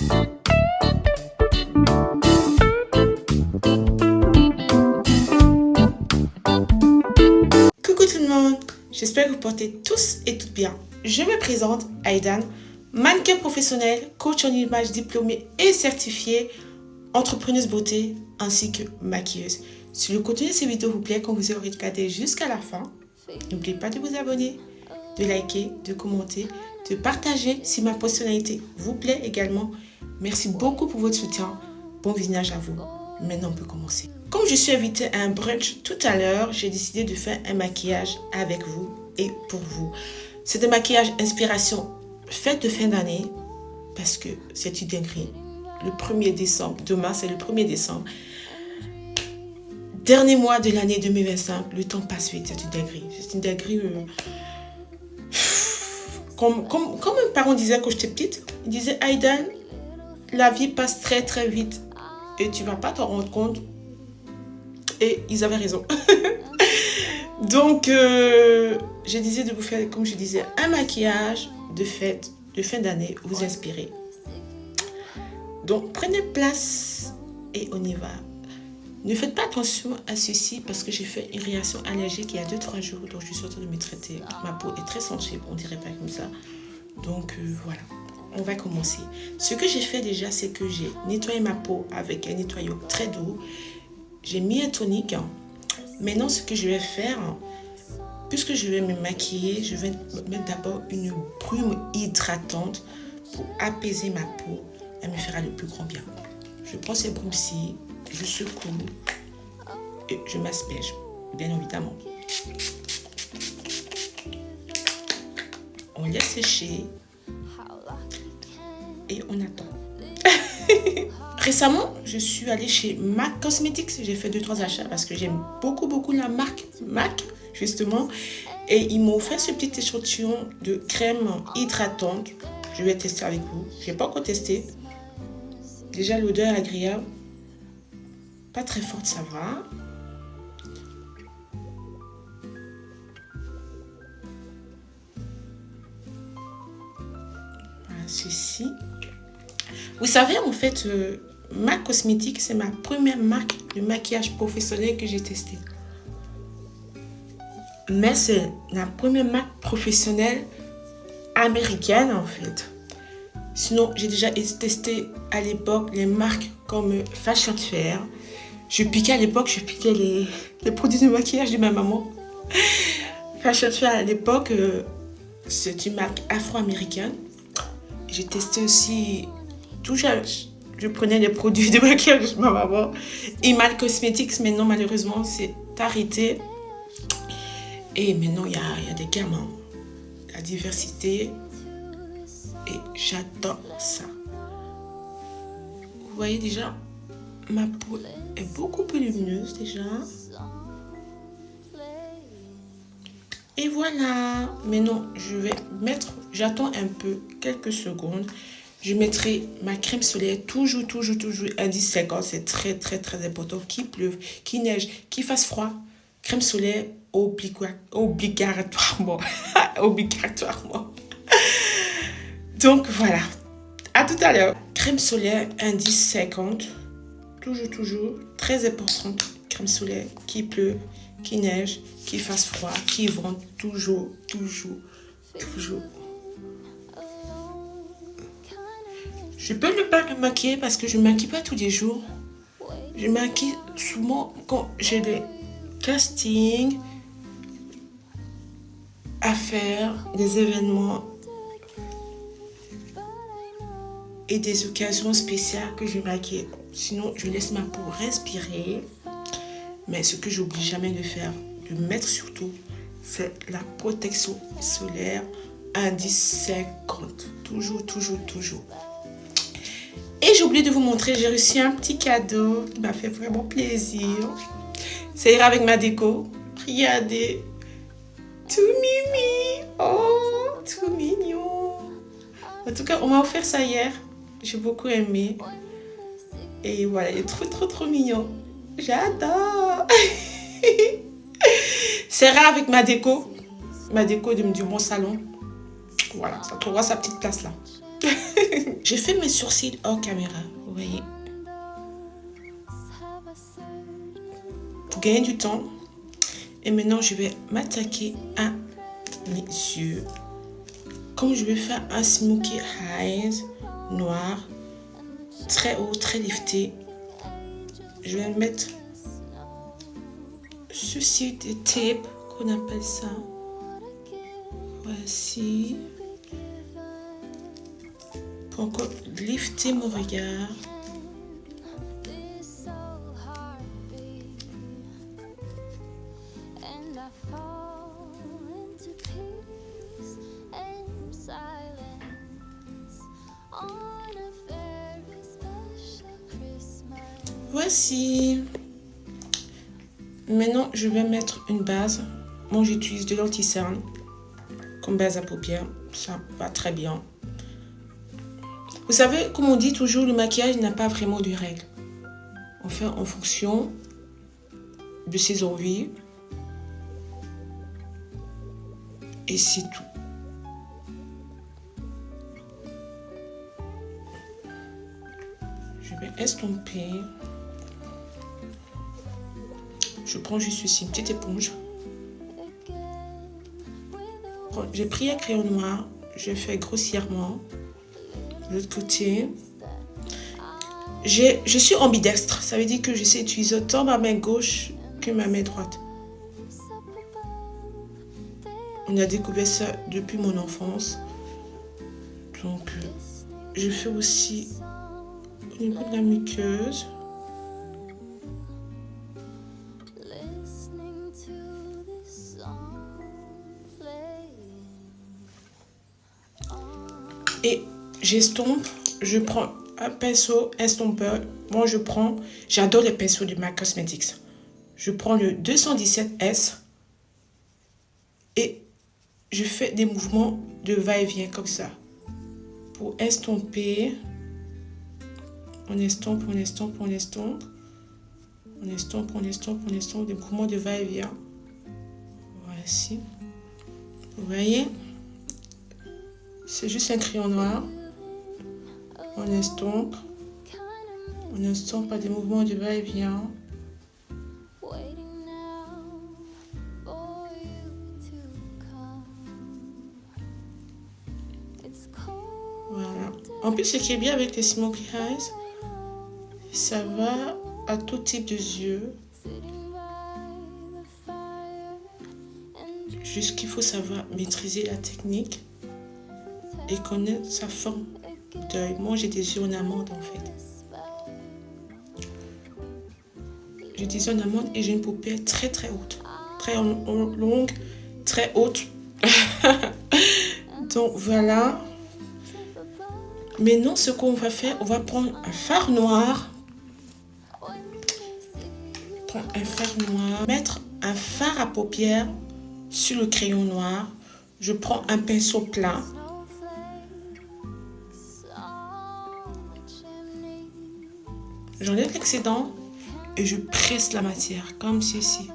Coucou tout le monde, j'espère que vous portez tous et toutes bien. Je me présente, Aïdan, mannequin professionnel, coach en image diplômée et certifiée, entrepreneuse beauté ainsi que maquilleuse. Si le contenu de ces vidéos vous plaît, quand vous aurez regardé jusqu'à la fin, n'oubliez pas de vous abonner, de liker, de commenter, de partager si ma personnalité vous plaît également. Merci beaucoup pour votre soutien. Bon visionnage à vous. Maintenant, on peut commencer. Comme je suis invitée à un brunch tout à l'heure, j'ai décidé de faire un maquillage avec vous et pour vous. C'est un maquillage inspiration fête de fin d'année parce que c'est une dinguerie. Le 1er décembre, demain c'est le 1er décembre. Dernier mois de l'année 2025, le temps passe vite, c'est une dinguerie. C'est une dinguerie. Comme mes parents disaient quand j'étais petite, ils disaient Aïdan, la vie passe très très vite et tu ne vas pas t'en rendre compte. Et ils avaient raison. Donc, j'ai décidé de vous faire, comme je disais, un maquillage de fête, de fin d'année, vous inspirer. Donc, prenez place et on y va. Ne faites pas attention à ceci parce que j'ai fait une réaction allergique il y a 2-3 jours. Donc, je suis en train de me traiter. Ma peau est très sensible, on dirait pas comme ça. Donc, voilà. On va commencer. Ce que j'ai fait déjà, c'est que j'ai nettoyé ma peau avec un nettoyant très doux. J'ai mis un tonique. Maintenant, ce que je vais faire, puisque je vais me maquiller, je vais mettre d'abord une brume hydratante pour apaiser ma peau. Elle me fera le plus grand bien. Je prends ces brumes-ci, je secoue et je m'asperge, bien évidemment. On laisse sécher et on attend. Récemment, je suis allée chez MAC Cosmetics. J'ai fait 2-3 achats parce que j'aime beaucoup la marque MAC, justement. Et ils m'ont offert ce petit échantillon de crème hydratante. Je vais tester avec vous. Je n'ai pas encore testé. Déjà, l'odeur est agréable. Pas très forte, ça va. Voilà, ceci. Vous savez, en fait, MAC Cosmetics, c'est ma première marque de maquillage professionnel que j'ai testé. Mais c'est la première marque professionnelle américaine, en fait. Sinon, j'ai déjà testé à l'époque les marques comme Fashion Fair. Je piquais les produits de maquillage de ma maman. Fashion Fair à l'époque, c'est une marque afro-américaine. J'ai testé aussi... Je prenais les produits de maquillage de ma maman. Et MAC Cosmetics, maintenant, malheureusement, c'est arrêté. Et maintenant, il y a des gamins. La diversité. Et j'adore ça. Vous voyez déjà, ma peau est beaucoup plus lumineuse déjà. Et voilà. Maintenant, je vais mettre... J'attends un peu, quelques secondes. Je mettrai ma crème solaire, toujours, indice 50, c'est très important. Qu'il pleuve, qu'il neige, qu'il fasse froid. Crème solaire obligatoirement. Obligatoirement. Donc voilà. À tout à l'heure. Crème solaire, indice 50. Toujours, très importante. Crème solaire, qu'il pleuve, qu'il neige, qu'il fasse froid, qu'il vente. Toujours. Je peux ne pas me maquiller parce que je ne me maquille pas tous les jours. Je me maquille souvent quand j'ai des castings à faire, des événements et des occasions spéciales que je maquille. Sinon, je laisse ma peau respirer. Mais ce que j'oublie jamais de faire, de mettre surtout, c'est la protection solaire indice 50. Toujours. Et j'ai oublié de vous montrer, j'ai reçu un petit cadeau qui m'a fait vraiment plaisir. Ça ira avec ma déco. Regardez. Tout mimi. Oh, tout mignon. En tout cas, on m'a offert ça hier. J'ai beaucoup aimé. Et voilà, il est trop mignon. J'adore. Ça ira avec ma déco. Ma déco de mon salon. Voilà, ça trouvera sa petite place là. J'ai fait mes sourcils hors caméra, vous voyez. Pour gagner du temps. Et maintenant, je vais m'attaquer à mes yeux. Comme je vais faire un smoky eyes noir, très haut, très lifté, je vais mettre ceci des tapes, qu'on appelle ça. Voici. Pour encore lifter mon regard. Voici. Maintenant, je vais mettre une base. Moi, j'utilise de l'anti-cerne comme base à paupières. Ça va très bien. Vous savez, comme on dit toujours, le maquillage n'a pas vraiment de règles. On fait en fonction de ses envies. Et c'est tout. Je vais estomper. Je prends juste ici une petite éponge. J'ai pris un crayon noir. Je fais grossièrement. De l'autre côté. Je suis ambidextre. Ça veut dire que je sais utiliser autant ma main gauche que ma main droite. On a découvert ça depuis mon enfance. Donc, je fais aussi au niveau de la muqueuse. Et j'estompe. Je prends un pinceau estompeur. Bon, j'adore les pinceaux de MAC Cosmetics. Je prends le 217S et je fais des mouvements de va-et-vient comme ça. Pour estomper. On estompe, on estompe, on estompe. On estompe, on estompe, on estompe. Des mouvements de va-et-vient. Voici. Vous voyez? C'est juste un crayon noir. On estompe. On estompe par des mouvements de va-et-vient. Voilà. En plus, ce qui est bien avec les smoky eyes, ça va à tout type de yeux. Juste qu'il faut savoir maîtriser la technique et connaître sa forme d'œil. Moi, j'ai des yeux en amande en fait. J'ai des yeux en amande et j'ai une paupière très très haute. Très longue, très haute. Donc voilà. Maintenant, ce qu'on va faire, on va prendre un fard noir. Prendre un fard noir. Mettre un fard à paupières sur le crayon noir. Je prends un pinceau plat. J'enlève l'excédent et je presse la matière comme ceci.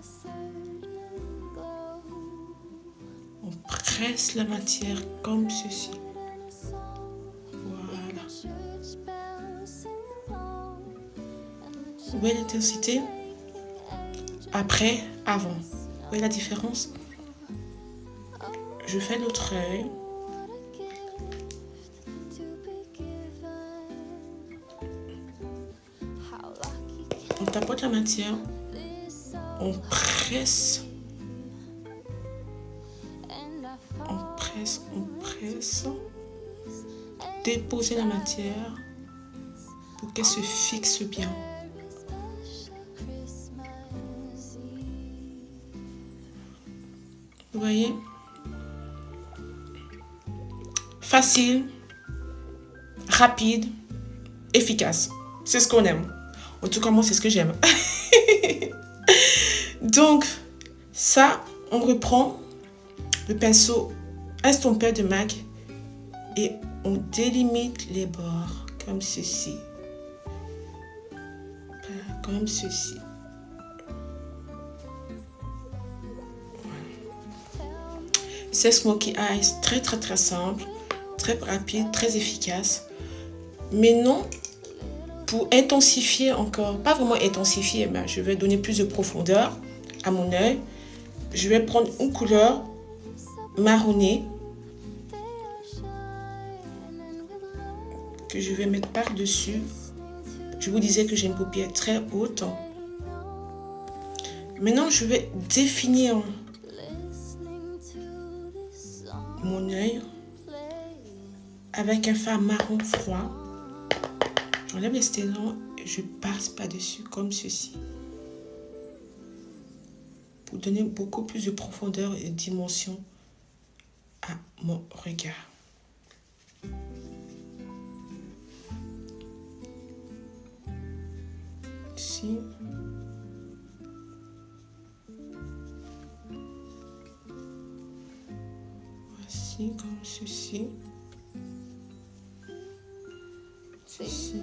On presse la matière comme ceci. Voilà. Vous voyez l'intensité? Après, avant. Vous voyez la différence? Je fais l'autre œil. On tapote la matière. On presse. On presse, on presse. Déposer la matière pour qu'elle se fixe bien. Vous voyez? Facile, rapide, efficace. C'est ce qu'on aime. En tout cas, moi, c'est ce que j'aime. Donc, ça, on reprend le pinceau estompeur de MAC et on délimite les bords comme ceci. Comme ceci. C'est Smoky Eyes, très très très simple, très rapide, très efficace. Maintenant, pour intensifier encore, pas vraiment intensifier, mais je vais donner plus de profondeur à mon œil. Je vais prendre une couleur marronnée que je vais mettre par-dessus. Je vous disais que j'ai une paupière très haute. Maintenant, je vais définir mon œil avec un fard marron froid. J'enlève les sténons et je passe par-dessus comme ceci. Pour donner beaucoup plus de profondeur et de dimension à mon regard. Ici. Voici comme ceci. Ceci.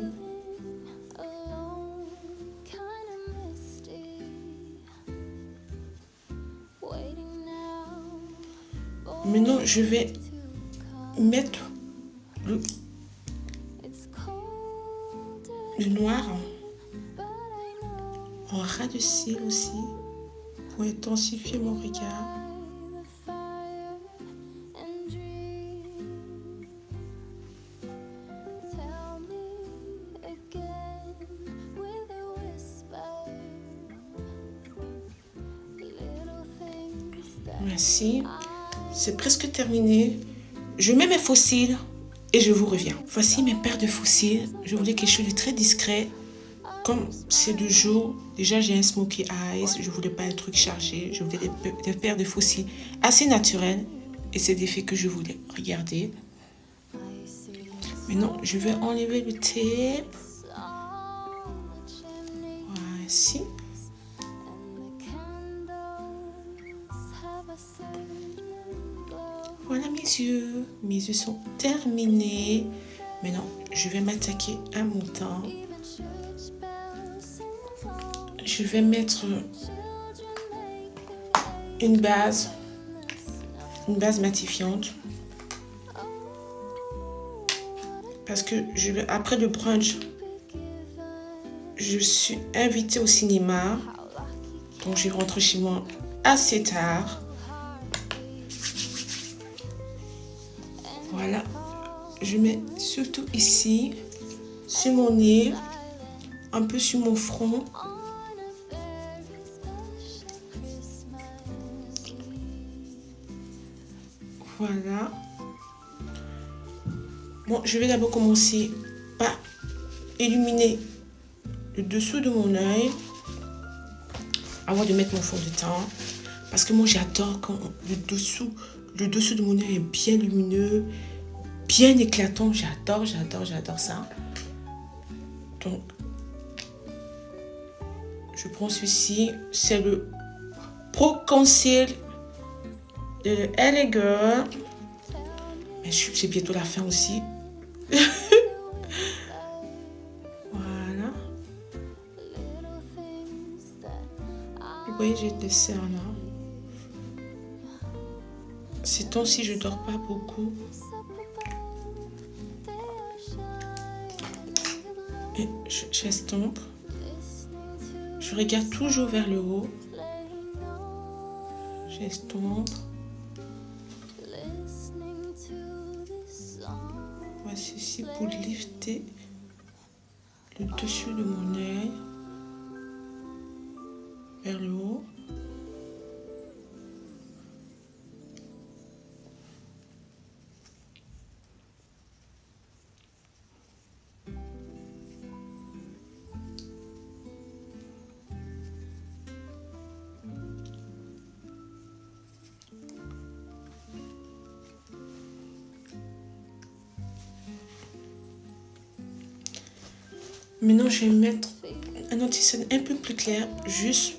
Maintenant, je vais mettre le noir en ras de cils aussi pour intensifier mon regard. Merci. C'est presque terminé. Je mets mes faux cils et je vous reviens. Voici mes paires de faux cils. Je voulais quelque chose de très discret. Comme c'est de jour, déjà j'ai un smokey eyes. Je voulais pas un truc chargé. Je voulais des paires de faux cils assez naturelles. Et c'est des faits que je voulais. Regardez. Maintenant, je vais enlever le tape. Voici. Voilà mes yeux. Mes yeux sont terminés. Maintenant, je vais m'attaquer à mon teint. Je vais mettre une base matifiante. Parce que après le brunch, je suis invitée au cinéma. Donc, je rentre chez moi assez tard. Voilà. Je mets surtout ici, sur mon nez, un peu sur mon front. Voilà. Bon, je vais d'abord commencer par illuminer le dessous de mon œil avant de mettre mon fond de teint. Parce que moi, j'adore quand le dessous de mon œil est bien lumineux, bien éclatant. J'adore ça. Donc, je prends celui-ci. C'est le Pro Conceal de LA Girl. Mais c'est bientôt la fin aussi. Voilà. Vous voyez, j'ai des cernes là. Ces temps-ci, je dors pas beaucoup. Et j'estompe. Je regarde toujours vers le haut. J'estompe. Voici ici pour lifter le dessus de mon œil vers le haut. Maintenant, je vais mettre un anti-cerne un peu plus clair, juste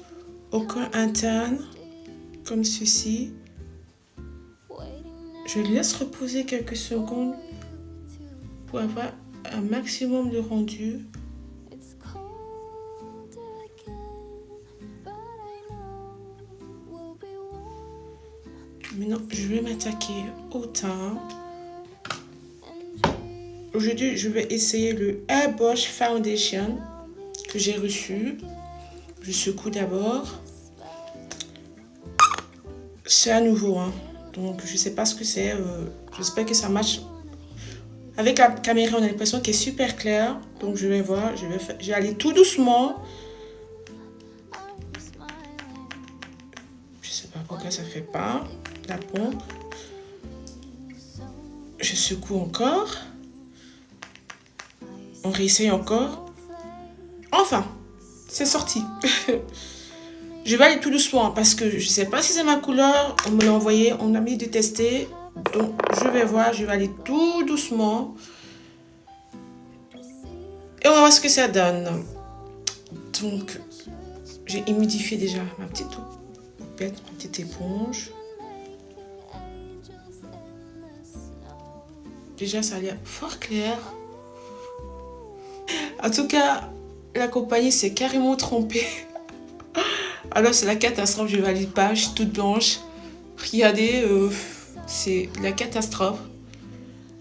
au coin interne, comme ceci. Je laisse reposer quelques secondes pour avoir un maximum de rendu. Maintenant, je vais m'attaquer au teint. Aujourd'hui, je vais essayer le Airbrush Foundation que j'ai reçu. Je secoue d'abord. C'est à nouveau, hein. Donc je sais pas ce que c'est. J'espère que ça marche. Avec la caméra, on a l'impression qu'elle est super claire. Donc je vais voir, je vais aller tout doucement. Je sais pas pourquoi ça fait pas la pompe. Je secoue encore. On réessaye encore. Enfin, c'est sorti. Je vais aller tout doucement parce que je sais pas si c'est ma couleur. On me l'a envoyé, on a mis de tester. Donc je vais voir, je vais aller tout doucement. Et on va voir ce que ça donne. Donc, j'ai humidifié déjà ma petite poupette, ma petite éponge. Déjà, ça a l'air fort clair. En tout cas, la compagnie s'est carrément trompée. Alors, c'est la catastrophe, je ne valide pas, je suis toute blanche. Regardez, c'est la catastrophe.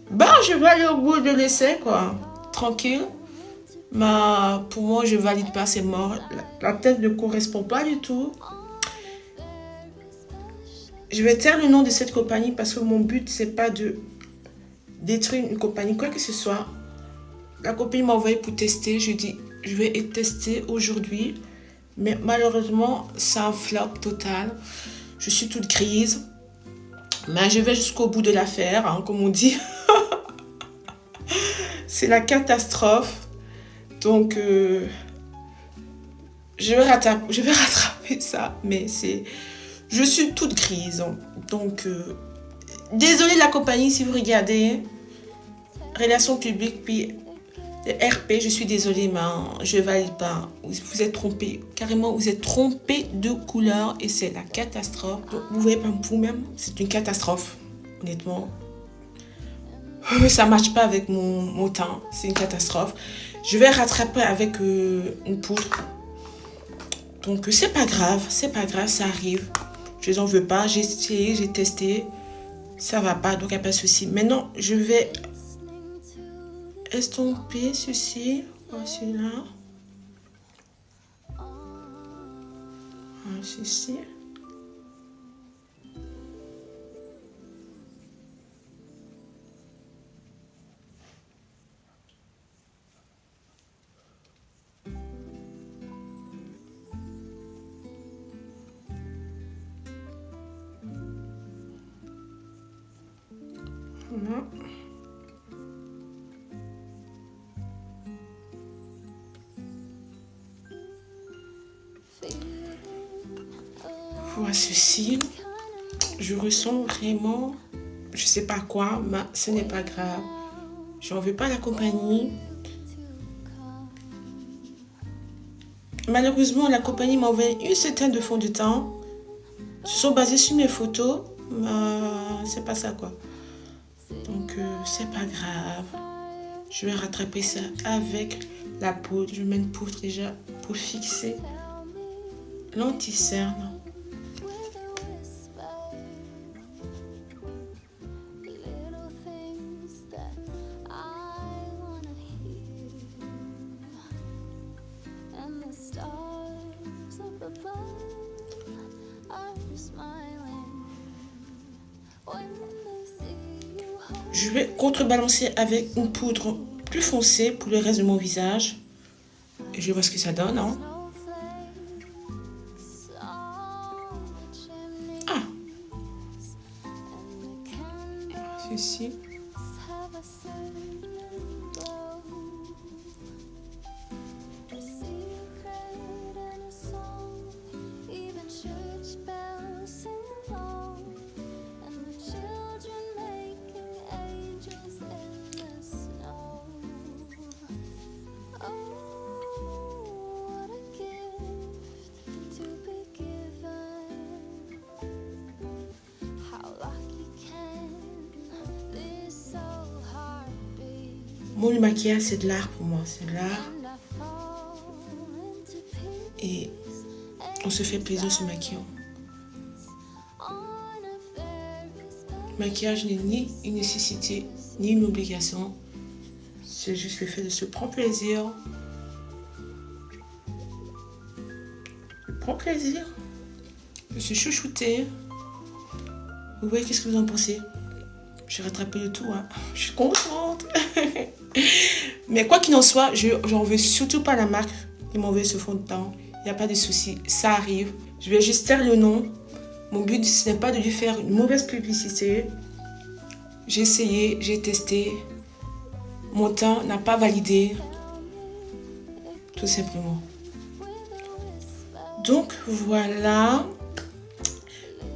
Bah, je vais aller au bout de l'essai, quoi. Tranquille. Mais pour moi, je valide pas, c'est mort. La tête ne correspond pas du tout. Je vais taire le nom de cette compagnie parce que mon but, c'est pas de détruire une compagnie, quoi que ce soit. La compagnie m'a envoyé pour tester. Je dis, je vais tester aujourd'hui. Mais malheureusement, c'est un flop total. Je suis toute grise. Mais je vais jusqu'au bout de l'affaire, hein, comme on dit. C'est la catastrophe. Donc, je vais rattraper ça. Mais je suis toute grise. Donc, désolée la compagnie si vous regardez. Relations publiques, puis RP, je suis désolée, mais je ne valide pas. Vous êtes trompé. Carrément, vous êtes trompé de couleur et c'est la catastrophe. Donc, vous voyez pas vous-même, c'est une catastrophe. Honnêtement. Ça ne matche pas avec mon teint. C'est une catastrophe. Je vais rattraper avec une poudre. Donc, c'est pas grave, ça arrive. Je n'en veux pas. J'ai essayé, j'ai testé. Ça va pas, donc il n'y a pas de souci. Maintenant, je vais estomper ceci. Celui-là. Ceci. Voilà. Voilà ceci. Je ressens vraiment, je sais pas quoi, mais ce n'est pas grave. Je n'en veux pas la compagnie. Malheureusement, la compagnie m'a envoyé une certaine de fond de teint. Ils se sont basés sur mes photos, mais c'est pas ça quoi. Donc, c'est pas grave. Je vais rattraper ça avec la poudre. Je mets une poudre déjà pour fixer l'anti-cerne. Je vais contrebalancer avec une poudre plus foncée pour le reste de mon visage. Et je vois ce que ça donne. Hein. Ah. Ceci. Moi, le maquillage, c'est de l'art pour moi. C'est de l'art. Et on se fait plaisir en se maquillant. Le maquillage n'est ni une nécessité, ni une obligation. C'est juste le fait de se prendre plaisir. Je prends plaisir. Je suis chouchoutée. Vous voyez, qu'est-ce que vous en pensez? J'ai rattrapé le tout, hein. Je suis contente. Mais quoi qu'il en soit, j'en veux surtout pas la marque qui m'a envoyé ce fond de teint. Il n'y a pas de souci, ça arrive. Je vais juste taire le nom. Mon but, ce n'est pas de lui faire une mauvaise publicité. J'ai essayé, j'ai testé. Mon teint n'a pas validé. Tout simplement. Donc, voilà.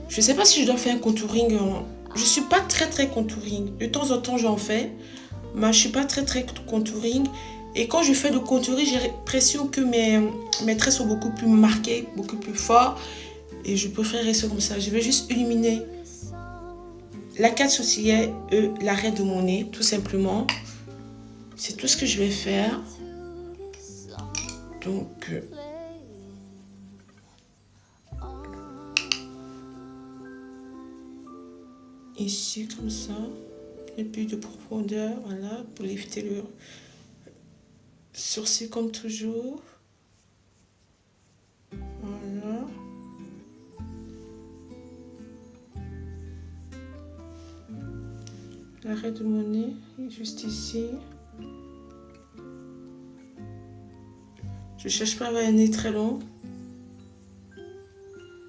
Je ne sais pas si je dois faire un contouring. Je ne suis pas très contouring. De temps en temps, j'en fais. Mais je ne suis pas très contouring. Et quand je fais le contouring, j'ai l'impression que mes traits sont beaucoup plus marqués, beaucoup plus forts. Et je préfère rester comme ça. Je vais juste illuminer la carte sourcilière et l'arrêt de mon nez, tout simplement. C'est tout ce que je vais faire. Donc... ici, comme ça. Et puis de profondeur, voilà, pour lifter le sourcil comme toujours. Voilà. L'arrêt de mon nez, juste ici. Je cherche pas à avoir un nez très long.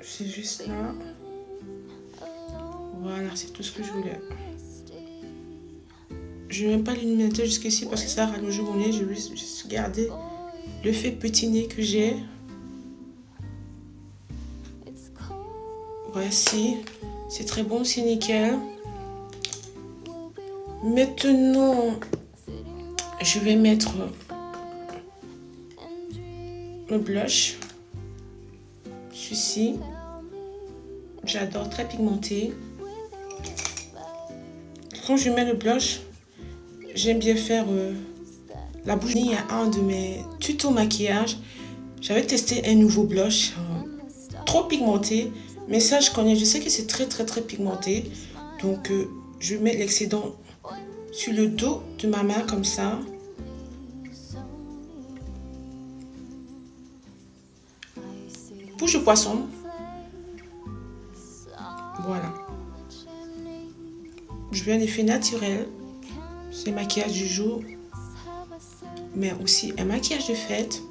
C'est juste là. Voilà, c'est tout ce que je voulais. Je ne mets pas l'illuminateur jusqu'ici parce que ça rallonge mon nez. Je vais juste garder le fait petit nez que j'ai. Voici. C'est très bon, c'est nickel. Maintenant, je vais mettre le blush. Celui-ci. J'adore, très pigmenté. Quand je mets le blush, j'aime bien faire la bouche. Il y a un de mes tutos maquillage. J'avais testé un nouveau blush trop pigmenté. Mais ça, je connais. Je sais que c'est très pigmenté. Donc, je mets l'excédent sur le dos de ma main comme ça. Bouche de poisson. Voilà. Je veux un effet naturel. C'est le maquillage du jour. Mais aussi un maquillage de fête.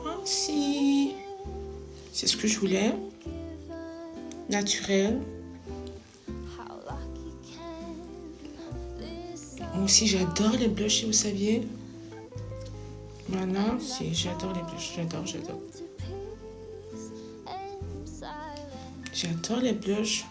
Voici. C'est ce que je voulais. Naturel. Moi aussi, j'adore les blushs, si vous saviez. Voilà, j'adore les blushs. J'adore. J'adore les blushs.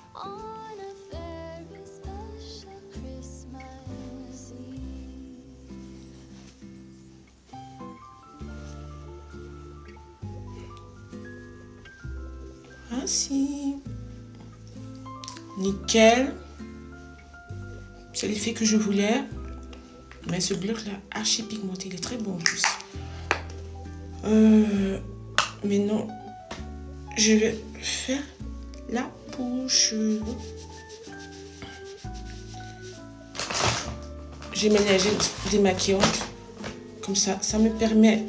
Ainsi. Nickel. C'est l'effet que je voulais. Mais ce blush là, archi pigmenté, il est très bon en plus. Mais non. Je vais faire la bouche. J'ai mélangé démaquillante. Comme ça, ça me permet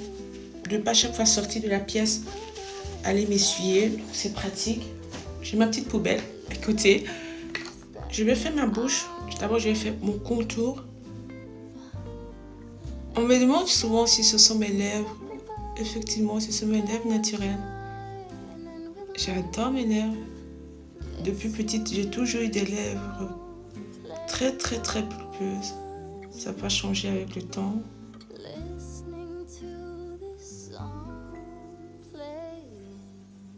de pas chaque fois sortir de la pièce, aller m'essuyer. C'est pratique. J'ai ma petite poubelle à côté. Je vais faire ma bouche. D'abord, je vais faire mon contour. On me demande souvent si ce sont mes lèvres. Effectivement, ce sont mes lèvres naturelles. J'adore mes lèvres. Depuis petite, j'ai toujours eu des lèvres très pulpeuses. Ça n'a pas changé avec le temps.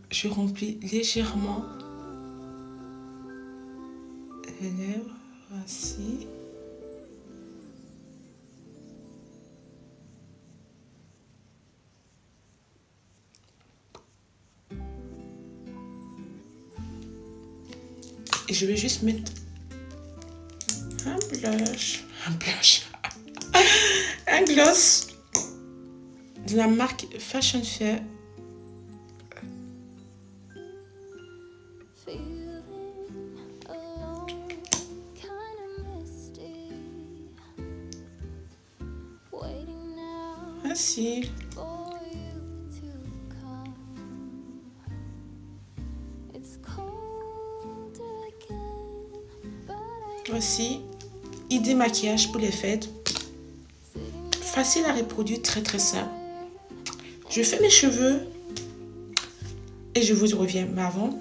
Je remplis légèrement les lèvres. Voici. Et je vais juste mettre un blush. gloss de la marque Fashion Fair. Merci. Voici, idée maquillage pour les fêtes. Facile à reproduire, très très simple. Je fais mes cheveux et je vous reviens. Mais avant,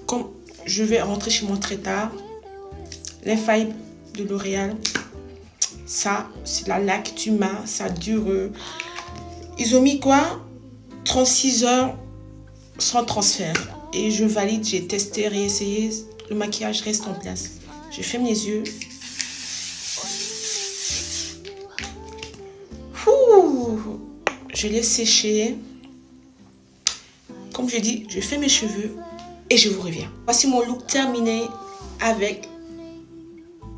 comme je vais rentrer chez moi très tard, les failles de L'Oréal, ça, c'est la laque du main, ça dure. Ils ont mis quoi? 36 heures sans transfert. Et je valide, j'ai testé, réessayé. Le maquillage reste en place. Je ferme les yeux. Ouh, je laisse sécher. Comme je dis, je fais mes cheveux et je vous reviens. Voici mon look terminé avec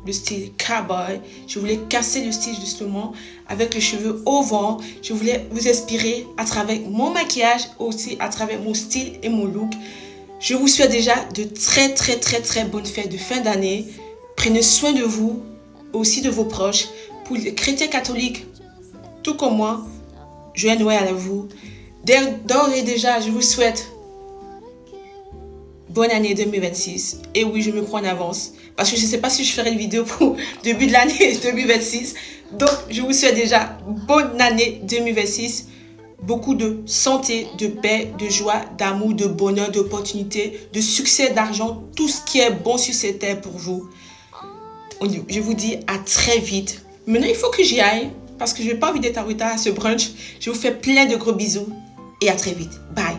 le style cowboy. Je voulais casser le style justement avec les cheveux au vent. Je voulais vous inspirer à travers mon maquillage, aussi à travers mon style et mon look. Je vous souhaite déjà de très bonnes fêtes de fin d'année. Prenez soin de vous, aussi de vos proches. Pour les chrétiens catholiques, tout comme moi, joyeux Noël à vous. D'ores et déjà, je vous souhaite bonne année 2026. Et oui, je me prends en avance. Parce que je ne sais pas si je ferai une vidéo pour début de l'année 2026. Donc, je vous souhaite déjà bonne année 2026. Beaucoup de santé, de paix, de joie, d'amour, de bonheur, d'opportunités, de succès, d'argent. Tout ce qui est bon sur cette terre pour vous. Je vous dis à très vite. Maintenant, il faut que j'y aille. Parce que je n'ai pas envie d'être en retard à ce brunch. Je vous fais plein de gros bisous. Et à très vite. Bye.